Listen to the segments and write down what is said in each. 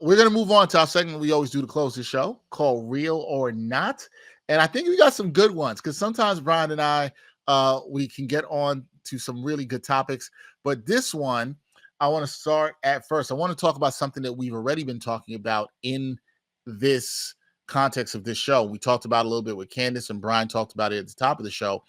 we're going to move on to our segment we always do to close the show called Real or Not. And I think we got some good ones because sometimes Bryan and I, we can get on to some really good topics. But this one, I want to start at first. I want to talk about something that we've already been talking about in this context of this show. We talked about a little bit with Candace, and Bryan talked about it at the top of the show.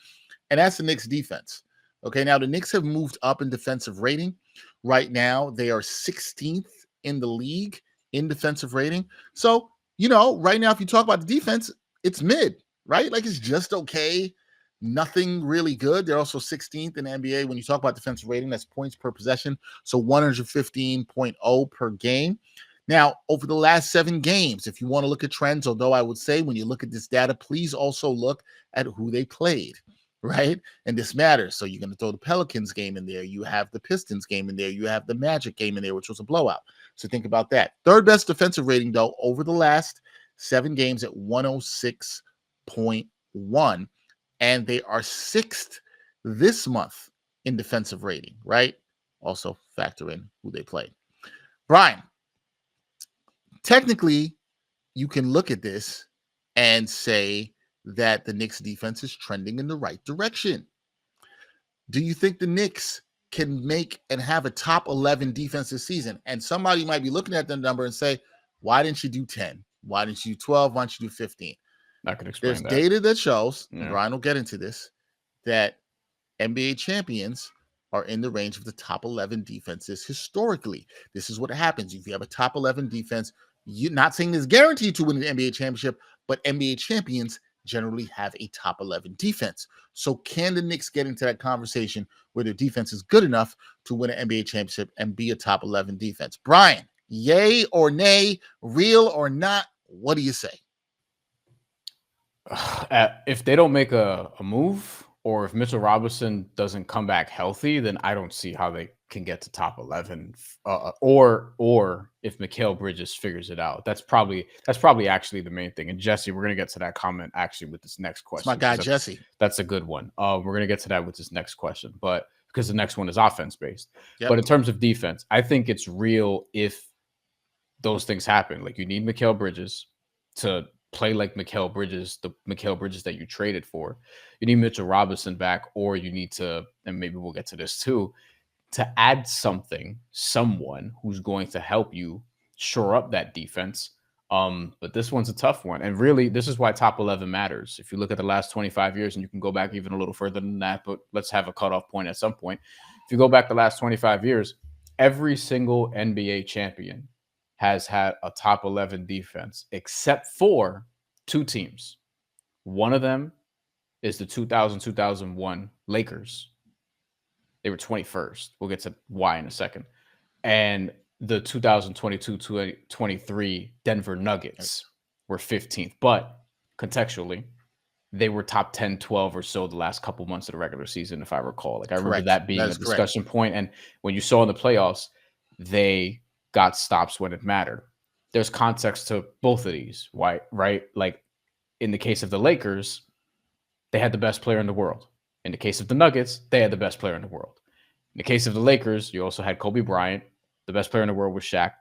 And that's the Knicks defense. Okay, now the Knicks have moved up in defensive rating. Right now, they are 16th in the league in defensive rating. So, right now, if you talk about the defense, it's mid, right? Like it's just okay. Nothing really good. They're also 16th in the NBA. When you talk about defensive rating, that's points per possession. So 115.0 per game. Now, over the last 7 games, if you want to look at trends, although I would say when you look at this data, please also look at who they played, right? And this matters. So you're going to throw the Pelicans game in there. You have the Pistons game in there. You have the Magic game in there, which was a blowout. So think about that. Third best defensive rating, though, over the last 7 games at 106.1. And they are 6th this month in defensive rating, right? Also factor in who they played. Bryan, technically, you can look at this and say that the Knicks defense is trending in the right direction. Do you think the Knicks can make and have a top 11 defense this season? And somebody might be looking at the number and say, why didn't you do 10? Why didn't you do 12? Why didn't you do 15? I could explain There's that. data that shows, and Bryan will get into this, that NBA champions are in the range of the top 11 defenses historically. This is what happens. If you have a top 11 defense, you're not saying it's guaranteed to win an NBA championship, but NBA champions generally have a top 11 defense. So can the Knicks get into that conversation where their defense is good enough to win an NBA championship and be a top 11 defense? Bryan, yay or nay, real or not, what do you say? If they don't make a move, or if Mitchell Robinson doesn't come back healthy, then I don't see how they can get to top 11. Or if Mikal Bridges figures it out, that's probably actually the main thing. And Jesse, we're gonna get to that comment actually with this next question. It's my guy Jesse. That's a good one. We're gonna get to that with this next question, but because the next one is offense based. Yep. But in terms of defense, I think it's real if those things happen. Like you need Mikal Bridges to play like Mikal Bridges, the Mikal Bridges that you traded for. You need Mitchell Robinson back, or you need to, and maybe we'll get to this too, to add someone who's going to help you shore up that defense. But this one's a tough one. And really, this is why top 11 matters. If you look at the last 25 years, and you can go back even a little further than that, but let's have a cutoff point at some point. If you go back the last 25 years, every single NBA champion has had a top 11 defense, except for 2 teams. One of them is the 2000-2001 Lakers. They were 21st. We'll get to why in a second. And the 2022-23 Denver Nuggets were 15th. But contextually, they were top 10, 12 or so the last couple months of the regular season, if I recall. Like I remember that being a discussion point. And when you saw in the playoffs, they got stops when it mattered. There's context to both of these, right? Like in the case of the Lakers, they had the best player in the world. In the case of the Nuggets, they had the best player in the world. In the case of the Lakers, you also had Kobe Bryant. The best player in the world was Shaq.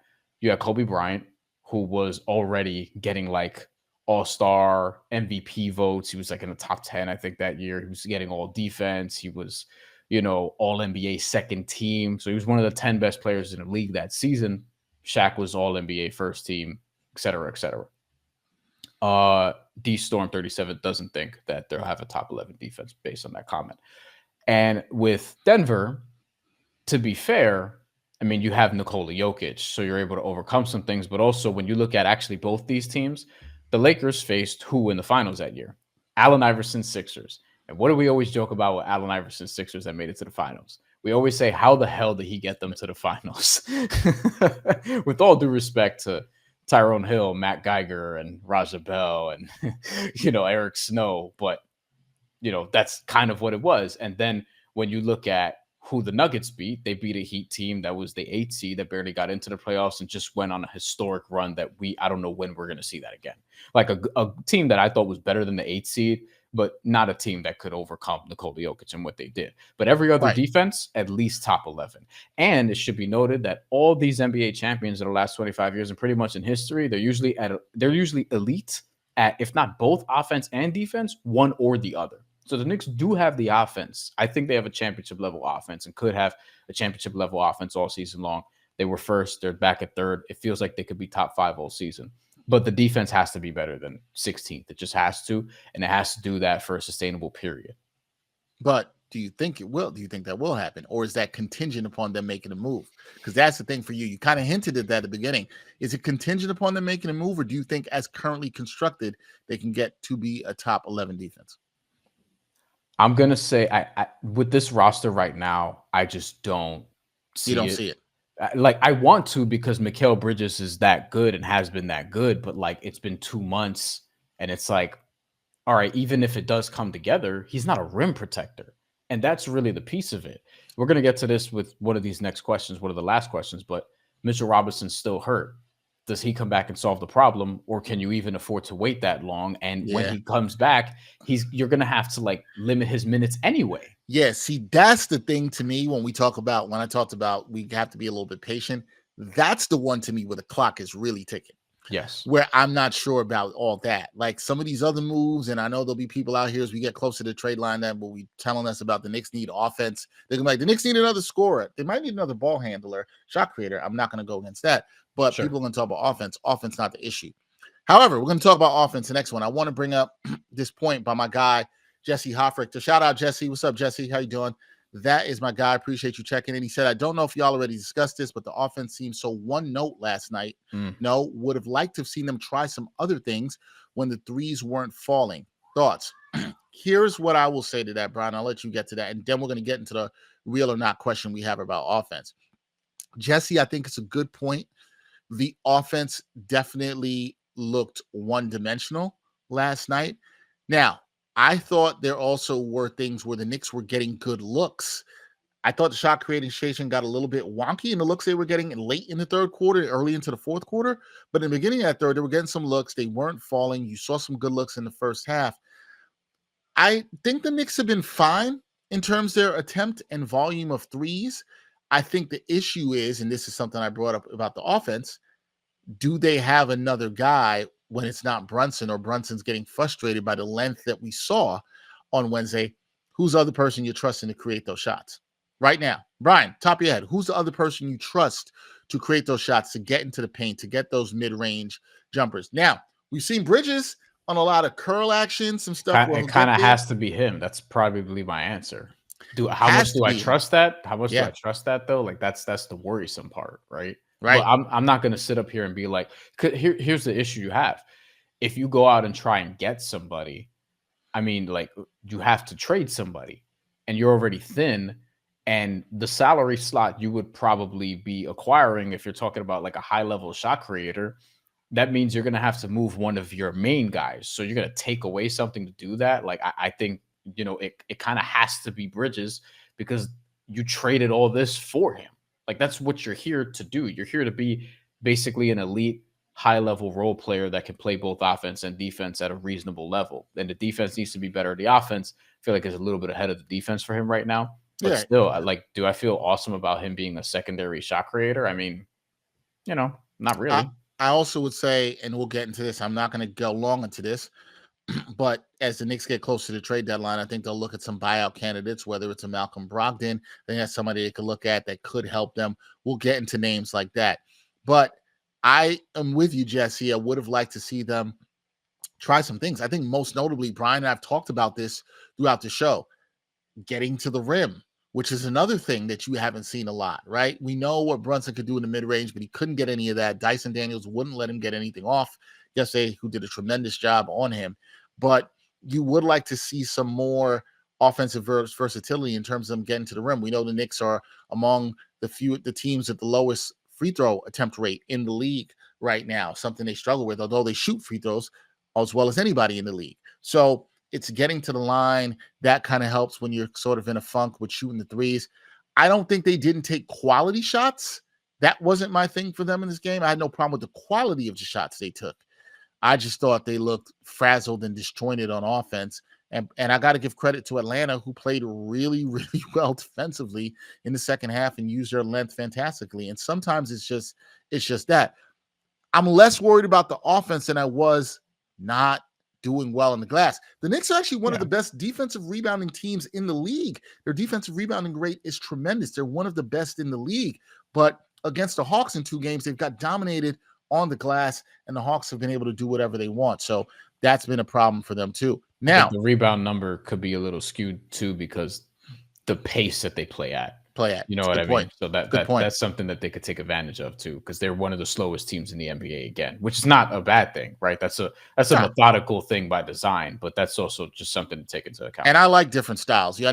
You had Kobe Bryant, who was already getting like all-star MVP votes. He was like in the top 10, I think, that year. He was getting all defense. He was, all NBA second team. So he was one of the 10 best players in the league that season. Shaq was all NBA first team, et cetera, et cetera. D-Storm 37 doesn't think that they'll have a top 11 defense based on that comment. And with Denver, to be fair, I mean, you have Nikola Jokic, so you're able to overcome some things. But also, when you look at actually both these teams, the Lakers faced who in the finals that year? Allen Iverson Sixers. And what do we always joke about with Allen Iverson Sixers that made it to the finals? We always say, how the hell did he get them to the finals? With all due respect to Tyrone Hill, Matt Geiger, and Raja Bell, and, Eric Snow. But, that's kind of what it was. And then when you look at who the Nuggets beat, they beat a Heat team that was the 8th seed that barely got into the playoffs and just went on a historic run that I don't know when we're going to see that again. Like a team that I thought was better than the 8th seed but not a team that could overcome Nikola Jokic and what they did. But every other Right. defense, at least top 11. And it should be noted that all these NBA champions in the last 25 years and pretty much in history, they're usually elite at, if not both offense and defense, one or the other. So the Knicks do have the offense. I think they have a championship level offense and could have a championship level offense all season long. They were first, they're back at third. It feels like they could be top 5 all season. But the defense has to be better than 16th. It just has to. And it has to do that for a sustainable period. But do you think it will? Do you think that will happen? Or is that contingent upon them making a move? Because that's the thing for you. You kind of hinted at that at the beginning. Is it contingent upon them making a move? Or do you think as currently constructed, they can get to be a top 11 defense? I'm going to say I with this roster right now, I just don't see it. You don't see it. Like I want to because Mikal Bridges is that good and has been that good, but like it's been 2 months and it's like, all right, even if it does come together, he's not a rim protector. And that's really the piece of it. We're going to get to this with one of these next questions, one of the last questions, but Mitchell Robinson's still hurt. Does he come back and solve the problem, or can you even afford to wait that long? And when he comes back, you're going to have to like limit his minutes anyway. Yeah, see, that's the thing to me when I talked about we have to be a little bit patient. That's the one to me where the clock is really ticking. Yes. Where I'm not sure about all that. Like some of these other moves, and I know there'll be people out here as we get closer to the trade line that will be telling us about the Knicks need offense. They're gonna be like, the Knicks need another scorer. They might need another ball handler, shot creator. I'm not gonna go against that. But people are gonna talk about offense. Offense not the issue. However, we're gonna talk about offense the next one. I want to bring up this point by my guy, Jesse Hoffrichter. Shout out, Jesse. What's up, Jesse? How you doing? That is my guy. Appreciate you checking in. He said, I don't know if y'all already discussed this, but the offense seemed so one note last night. No, would have liked to have seen them try some other things when the threes weren't falling. Thoughts? Here's what I will say to that, Brian. I'll let you get to that. And then we're going to get into the real or not question we have about offense. Jesse, I think it's a good point. The offense definitely looked one-dimensional last night. Now, I thought there also were things where the Knicks were getting good looks. I thought the shot creating station got a little bit wonky in the looks they were getting late in the third quarter, early into the fourth quarter. But in the beginning of that third, they were getting some looks. They weren't falling. You saw some good looks in the first half. I think the Knicks have been fine in terms of their attempt and volume of threes. I think the issue is, and this is something I brought up about the offense, do they have another guy when it's not Brunson, or Brunson's getting frustrated by the length that we saw on Wednesday? Who's the other person you're trusting to create those shots right now? Bryan, top of your head, who's the other person you trust to create those shots, to get into the paint, to get those mid-range jumpers? Now, we've seen Bridges on a lot of curl action, some stuff. It kind of has to be him. That's probably my answer. How much do I trust that? How much do I trust that though? Like that's the worrisome part, right? Right. But I'm not going to sit up here and be like, here's the issue you have. If you go out and try and get somebody, I mean, like you have to trade somebody and you're already thin, and the salary slot you would probably be acquiring, if you're talking about like a high level shot creator, that means you're going to have to move one of your main guys. So you're going to take away something to do that. Like I think, it kind of has to be Bridges, because you traded all this for him. Like that's what you're here to do. You're here to be basically an elite high-level role player that can play both offense and defense at a reasonable level. And the defense needs to be better. The offense, I feel like, is a little bit ahead of the defense for him right now. But still, do I feel awesome about him being a secondary shot creator? I mean, not really. I also would say, and we'll get into this, I'm not going to go long into this, but as the Knicks get close to the trade deadline, I think they'll look at some buyout candidates, whether it's a Malcolm Brogdon. I think that's somebody they could look at that could help them. We'll get into names like that. But I am with you, Jesse. I would have liked to see them try some things. I think most notably, Bryan and I've talked about this throughout the show, getting to the rim, which is another thing that you haven't seen a lot, right? We know what Brunson could do in the mid-range, but he couldn't get any of that. Dyson Daniels wouldn't let him get anything off yesterday, who did a tremendous job on him. But you would like to see some more offensive versatility in terms of them getting to the rim. We know the Knicks are among the teams at the lowest free throw attempt rate in the league right now, something they struggle with, although they shoot free throws as well as anybody in the league. So it's getting to the line. That kind of helps when you're sort of in a funk with shooting the threes. I don't think they didn't take quality shots. That wasn't my thing for them in this game. I had no problem with the quality of the shots they took. I just thought they looked frazzled and disjointed on offense, And I got to give credit to Atlanta, who played really, really well defensively in the second half and used their length fantastically. And sometimes it's just that. I'm less worried about the offense than I was not doing well in the glass. The Knicks are actually one of the best defensive rebounding teams in the league. Their defensive rebounding rate is tremendous. They're one of the best in the league. But against the Hawks in 2 games, they've got dominated on the glass, and the Hawks have been able to do whatever they want. So that's been a problem for them too. Now, the rebound number could be a little skewed too because the pace that they play at. You know what I mean? So that's something that they could take advantage of too, because they're one of the slowest teams in the NBA again, which is not a bad thing, right? That's a methodical thing by design, but that's also just something to take into account. And I like different styles. Yeah, I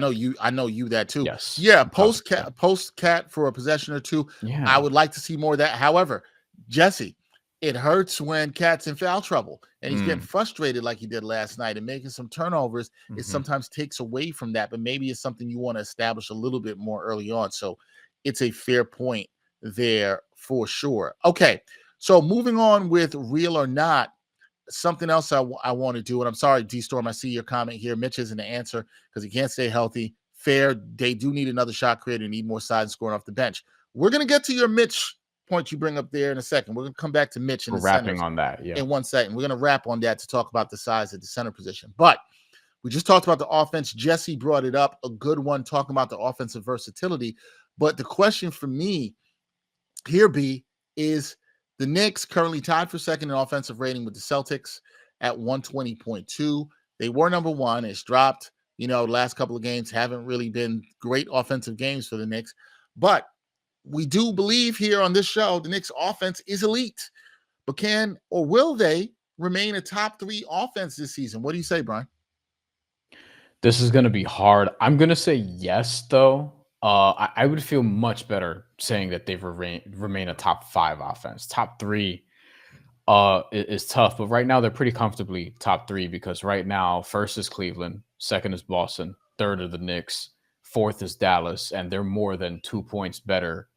know you that too. Yes. Yeah, post cat for a possession or two. Yeah. I would like to see more of that. However, Jesse, it hurts when Cat's in foul trouble and he's getting frustrated like he did last night and making some turnovers. It sometimes takes away from that, but maybe it's something you want to establish a little bit more early on. So it's a fair point there for sure. Okay, so moving on with real or not, something else I want to do, and I'm sorry, D-Storm, I see your comment here. Mitch isn't the answer because he can't stay healthy. Fair, they do need another shot creator, need more sides scoring off the bench. We're going to get to your Mitch point you bring up there in a second. We're going to come back to Mitch in wrapping on that in 1 second. We're going to wrap on that to talk about the size of the center position. But we just talked about the offense. Jesse brought it up, a good one, talking about the offensive versatility. But the question for me here, B, is the Knicks currently tied for second in offensive rating with the Celtics at 120.2. They were number one. It's dropped. The last couple of games haven't really been great offensive games for the Knicks. But we do believe here on this show the Knicks offense is elite. But can or will they remain a top 3 offense this season? What do you say, Bryan? This is going to be hard. I'm going to say yes, though. I would feel much better saying that they've remain a top 5 offense. Top 3 is tough, but right now they're pretty comfortably top 3 because right now first is Cleveland, second is Boston, third are the Knicks, fourth is Dallas, and they're more than 2 points better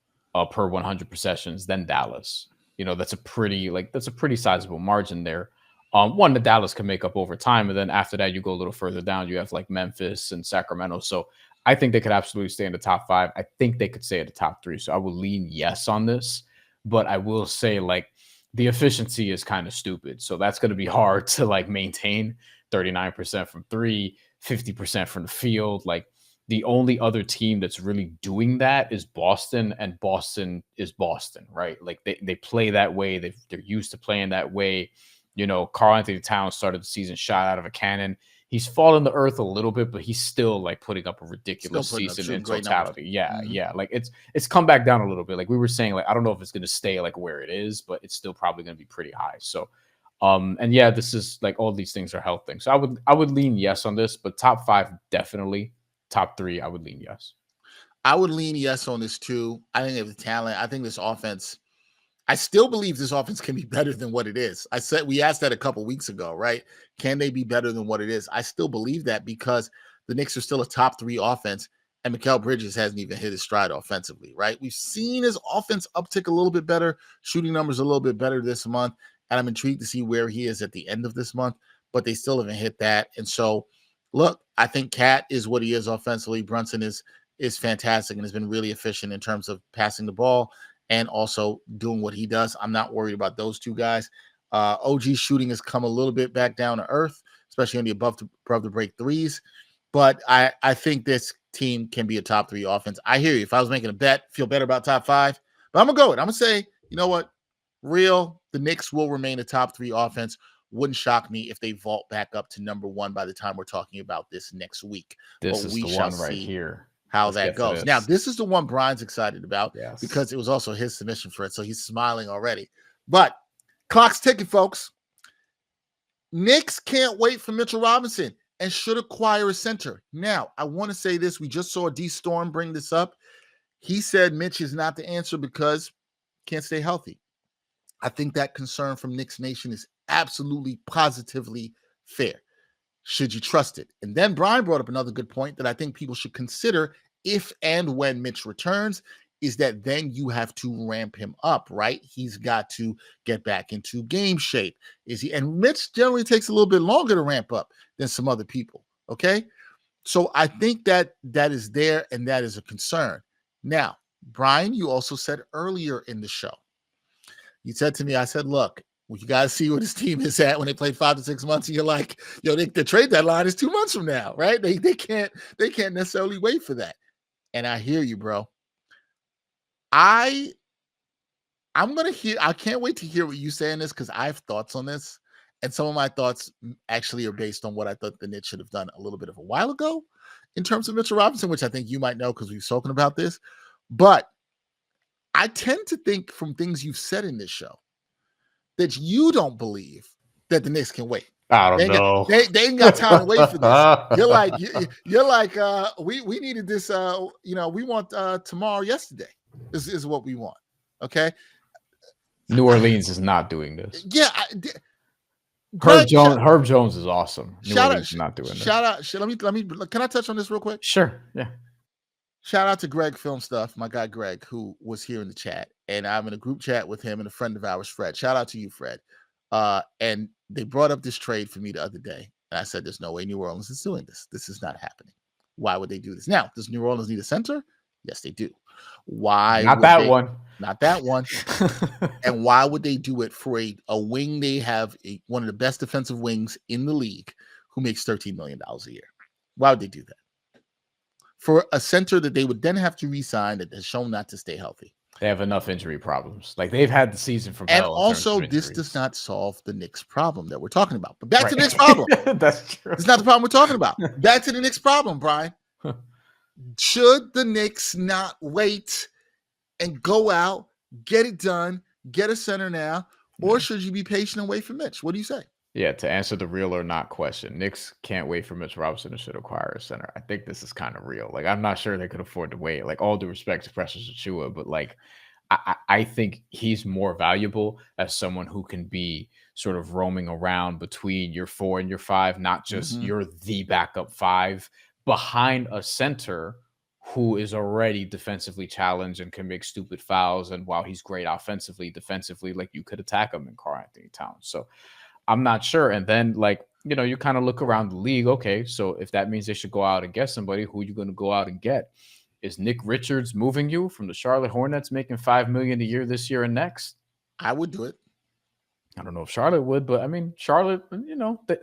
per 100 possessions than Dallas. That's a pretty sizable margin there. One that Dallas can make up over time, and then after that you go a little further down. You have like Memphis and Sacramento. So I think they could absolutely stay in the top 5. I think they could stay at the top 3. So I will lean yes on this, but I will say the efficiency is kind of stupid. So that's going to be hard to maintain 39% from 3, 50% from the field. The only other team that's really doing that is Boston, and Boston is Boston, right? They play that way. They're used to playing that way. Karl-Anthony Towns started the season shot out of a cannon. He's fallen to earth a little bit, but he's still putting up a ridiculous season in totality. Yeah. It's come back down a little bit. We were saying, I don't know if it's going to stay where it is, but it's still probably going to be pretty high. So, and yeah, this is all these things are health things. So I would lean yes on this, but top 5 definitely. Top 3, I would lean yes. I would lean yes on this too. I think they have the talent. I think this offense. I still believe this offense can be better than what it is. We asked that a couple weeks ago, right? Can they be better than what it is? I still believe that because the Knicks are still a top 3 offense, and Mikal Bridges hasn't even hit his stride offensively, right? We've seen his offense uptick a little bit better, shooting numbers a little bit better this month, and I'm intrigued to see where he is at the end of this month, but they still haven't hit that. And so, look, I think Cat is what he is offensively. Brunson is fantastic and has been really efficient in terms of passing the ball and also doing what he does. I'm not worried about those 2 guys. OG's shooting has come a little bit back down to earth, especially on the above the break threes. But I think this team can be a top 3 offense. I hear you. If I was making a bet, feel better about top 5. But I'm going to go with it. I'm going to say, you know what? The Knicks will remain a top 3 offense. Wouldn't shock me if they vault back up to number 1 by the time we're talking about this next week. This is the one right here. How that goes. Now, this is the one Bryan's excited about because it was also his submission for it. So he's smiling already. But clock's ticking, folks. Knicks can't wait for Mitchell Robinson and should acquire a center. Now, I want to say this. We just saw D Storm bring this up. He said Mitch is not the answer because can't stay healthy. I think that concern from Knicks Nation is absolutely positively fair. Should you trust it? And then Bryan brought up another good point that I think people should consider if and when Mitch returns is that then you have to ramp him up, right? He's got to get back into game shape. And Mitch generally takes a little bit longer to ramp up than some other people, Okay. So I think that is there, and that is a concern. Now, Bryan, you also said earlier in the show, you said to me, I said, look, well, you got to see where this team is at when they play 5 to 6 months. And you're like, yo, the trade deadline is 2 months from now, right? They can't necessarily wait for that. And I hear you, bro. I'm gonna hear. I can't wait to hear what you say on this, because I have thoughts on this, and some of my thoughts actually are based on what I thought the Knicks should have done a little bit of a while ago in terms of Mitchell Robinson, which I think you might know because we've spoken about this. But I tend to think from things you've said in this show that you don't believe that the Knicks can wait. I don't know. They ain't got time to wait for this. You're like we needed this. We want tomorrow, yesterday. This is what we want. Okay. New Orleans is not doing this. Yeah. Herb Jones is awesome. New Orleans is not doing this. Shout out. Let me. Can I touch on this real quick? Sure. Yeah. Shout out to Greg Film Stuff, my guy Greg, who was here in the chat, and I'm in a group chat with him and a friend of ours, Fred. Shout out to you, Fred. And they brought up this trade for me the other day, and I said, "There's no way New Orleans is doing this. This is not happening. Why would they do this? Now, does New Orleans need a center? Yes, they do. Why? Not that one. Not that one. And why would they do it for a wing? They have one of the best defensive wings in the league, who makes $13 million a year. Why would they do that? For a center that they would then have to re-sign, that has shown not to stay healthy. They have enough injury problems. Like, they've had the season from and hell. Also, this does not solve the Knicks problem that we're talking about. But back to the Knicks problem. That's true. It's not the problem we're talking about. Back to the Knicks problem, Bryan. Should the Knicks not wait and go out, get it done, get a center now, or should you be patient and wait for Mitch? What do you say? Yeah, to answer the real or not question, Knicks can't wait for Mitch Robinson and should acquire a center. I think this is kind of real. Like, I'm not sure they could afford to wait. Like, all due respect to Precious Achiuwa, but like, I think he's more valuable as someone who can be sort of roaming around between your 4 and your 5, not just you're the backup 5 behind a center who is already defensively challenged and can make stupid fouls. And while he's great offensively, defensively, like, you could attack him in Karl-Anthony Towns. So I'm not sure. And then, like, you kind of look around the league. Okay, so if that means they should go out and get somebody, who are you going to go out and get? Is Nick Richards moving you from the Charlotte Hornets, making $5 million a year this year and next? I would do it. I don't know if Charlotte would, but I mean, Charlotte,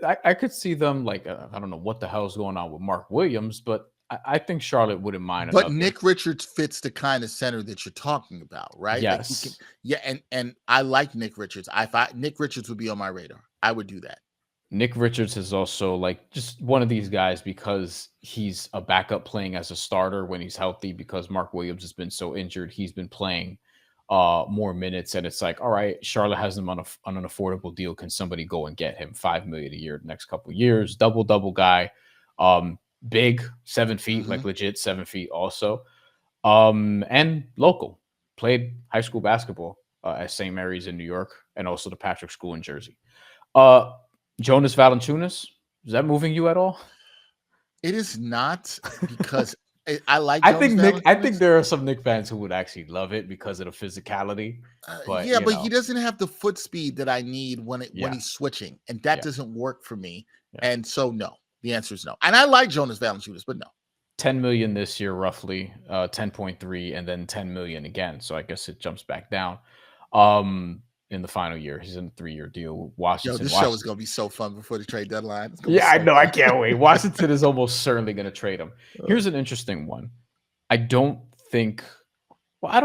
I could see them, like, I don't know what the hell's going on with Mark Williams, but I think Charlotte wouldn't mind. But Nick Richards fits the kind of center that you're talking about, right? Yes. And I like Nick Richards. Nick Richards would be on my radar. I would do that. Nick Richards is also, like, just one of these guys because he's a backup playing as a starter when he's healthy, because Mark Williams has been so injured. He's been playing more minutes, and it's like, all right, Charlotte has him on an affordable deal. Can somebody go and get him $5 million a year the next couple of years? Double guy, big, 7 feet, like legit 7 feet also, and local. Played high school basketball at St. Mary's in New York, and also the Patrick School in Jersey. Jonas Valanciunas, is that moving you at all? It is not, because I like. I think there are some Knicks fans who would actually love it because of the physicality. But but he doesn't have the foot speed that I need when he's switching, and that doesn't work for me. Yeah. And so, no, the answer is no. And I like Jonas Valanciunas, but no. $10 million this year, roughly 10.3, and then $10 million again. So I guess it jumps back down. In the final year, he's in a 3-year deal with Washington. This show is going to be so fun before the trade deadline. I know. I can't wait. Washington is almost certainly going to trade him. Here's an interesting one. I don't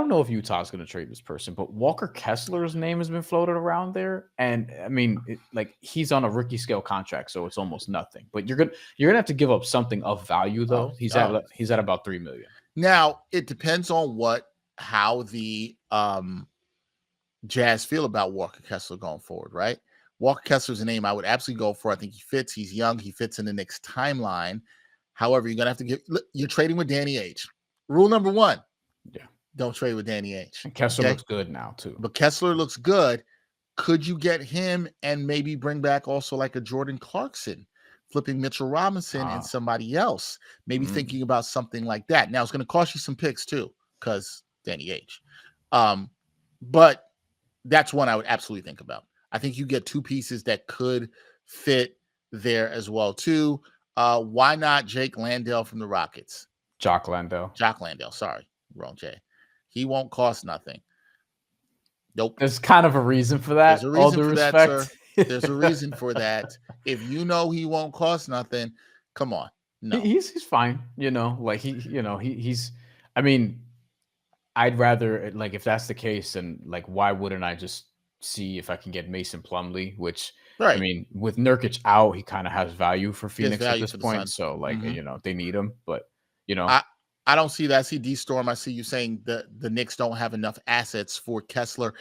know if Utah's going to trade this person, but Walker Kessler's name has been floated around there. And I mean, he's on a rookie scale contract, so it's almost nothing. But you're gonna have to give up something of value, though. He's at about $3 million. Now it depends on how the Jazz feel about Walker Kessler going forward, right? Walker Kessler's a name I would absolutely go for. I think he fits. He's young. He fits in the Knicks timeline. However, you're gonna have to you're trading with Danny Ainge. Rule number 1. Yeah. Don't trade with Danny Ainge. And Kessler looks good now, too. But Kessler looks good. Could you get him and maybe bring back also like a Jordan Clarkson, flipping Mitchell Robinson and somebody else? Maybe thinking about something like that. Now, it's going to cost you some picks, too, because Danny Ainge. But that's one I would absolutely think about. I think you get 2 pieces that could fit there as well, too. Why not Jake Landale from the Rockets? Jock Landale. Jock Landale. Sorry, wrong Jay. He won't cost nothing. Nope. There's kind of a reason for that. There's a All reason due for that, respect. sir. There's a reason for that. If you know he won't cost nothing, come on. No. He's fine. Like he's. I mean, I'd rather like if that's the case, and like why wouldn't I just see if I can get Mason Plumlee? Which Right. I mean, with Nurkic out, he kind of has value for Phoenix value at this for the point. Suns. So like they need him, but I don't see that. I see D Storm. I see you saying the Knicks don't have enough assets for Kessler.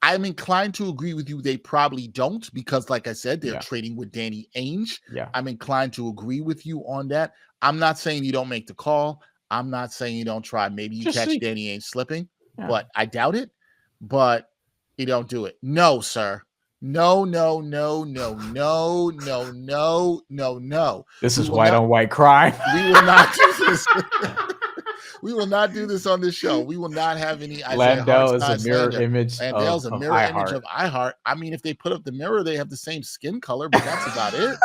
I'm inclined to agree with you. They probably don't because, like I said, they're trading with Danny Ainge. Yeah. I'm inclined to agree with you on that. I'm not saying you don't make the call. I'm not saying you don't try. Maybe you catch Danny Ainge slipping, but I doubt it. But you don't do it. No, sir. No. This is white on white crime. We will not do this. We will not do this on this show. We will not have any Landale is a mirror image. Landale's a mirror image of iHeart. I mean, if they put up the mirror, they have the same skin color, but that's about it.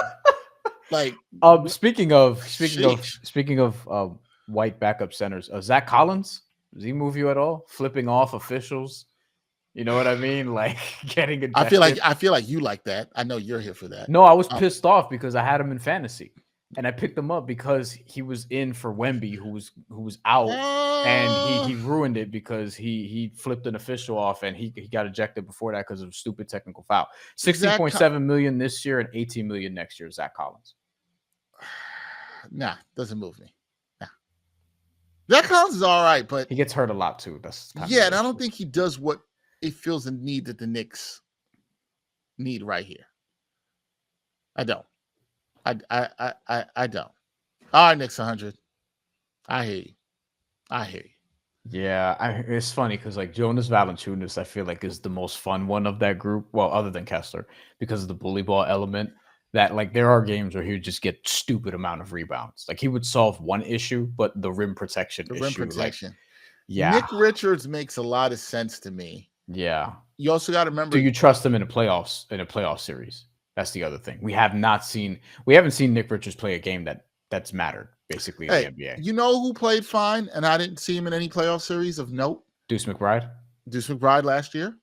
Like, speaking of white backup centers, Zach Collins, does he move you at all? Flipping off officials, you know what I mean? Like getting it. I feel like you like that. I know you're here for that. No, I was pissed off because I had him in fantasy. And I picked him up because he was in for Wemby, who was out, and he ruined it because he flipped an official off and he got ejected before that because of a stupid technical foul. $16.7 million this year and $18 million next year. Zach Collins. Nah, doesn't move me. Nah, Zach Collins is all right, but he gets hurt a lot too. That's and I don't think he does what it feels the need that the Knicks need right here. I don't. I don't. All right, Knicks 100. I hear you. Yeah, it's funny because like Jonas Valanciunas, I feel like is the most fun one of that group. Well, other than Kessler, because of the bully ball element. That like there are games where he would just get stupid amount of rebounds. Like he would solve one issue, but the rim protection issue. Like, yeah, Nick Richards makes a lot of sense to me. Yeah. You also got to remember. Do you trust him in a playoff series? That's the other thing. We haven't seen Nick Richards play a game that's mattered basically in the NBA. You know who played fine, and I didn't see him in any playoff series of note? Deuce McBride last year.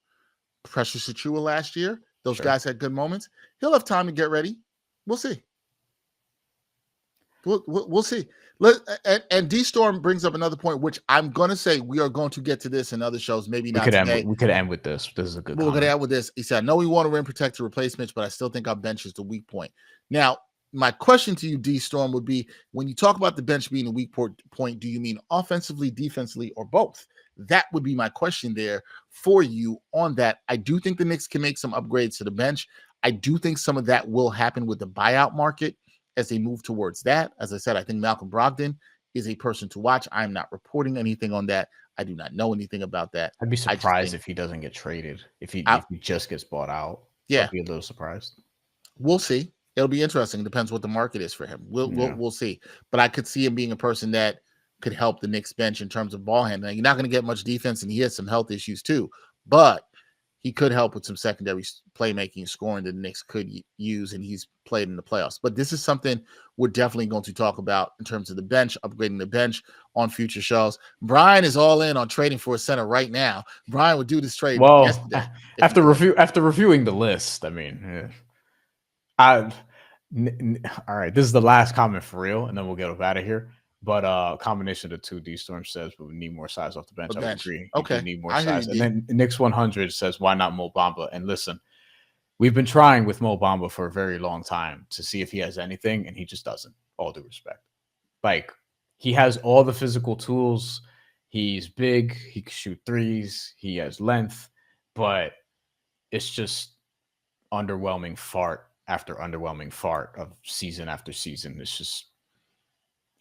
Precious Achiuwa last year. Those guys had good moments. He'll have time to get ready. We'll see. We'll see. And D Storm brings up another point, which I'm going to say we are going to get to this in other shows. Maybe not today. We could end with this. This is a good. We're going to end with this. He said, "I know we want to rim protect to replace Mitch, but I still think our bench is the weak point." Now, my question to you, D Storm, would be: when you talk about the bench being the weak point, do you mean offensively, defensively, or both? That would be my question there for you on that. I do think the Knicks can make some upgrades to the bench. I do think some of that will happen with the buyout market as they move towards that. As I said, I think Malcolm Brogdon is a person to watch. I'm not reporting anything on that. I do not know anything about that. I'd be surprised if he doesn't get traded, if he just gets bought out. Yeah. I'd be a little surprised. We'll see. It'll be interesting. It depends what the market is for him. We'll see. But I could see him being a person that could help the Knicks bench in terms of ball handling. You're not going to get much defense, and he has some health issues too. But he could help with some secondary playmaking and scoring that the Knicks could use, and he's played in the playoffs. But this is something we're definitely going to talk about in terms of the bench, upgrading the bench on future shows. Bryan is all in on trading for a center right now. Bryan would do this trade yesterday. After reviewing the list, I mean, all right, this is the last comment for real, and then we'll get out of here. But a combination of the two, D Storm says, but we need more size off the bench. I would agree. Okay. We need more size. And then Knicks 100 says, why not Mo Bamba? And listen, we've been trying with Mo Bamba for a very long time to see if he has anything, and he just doesn't, all due respect. Like, he has all the physical tools. He's big. He can shoot threes. He has length. But it's just underwhelming fart after underwhelming fart of season after season. It's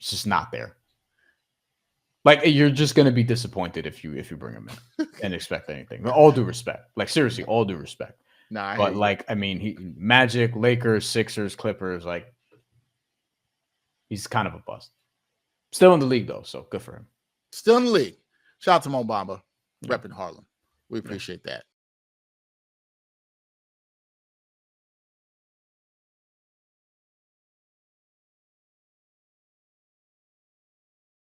just not there. Like, you're just going to be disappointed if you bring him in and expect anything. All due respect. Like, seriously, all due respect. Nah, but like, I mean, Magic, Lakers, Sixers, Clippers, like, he's kind of a bust. Still in the league, though, so good for him. Still in the league. Shout out to Mo Bamba, repping Harlem. We appreciate that.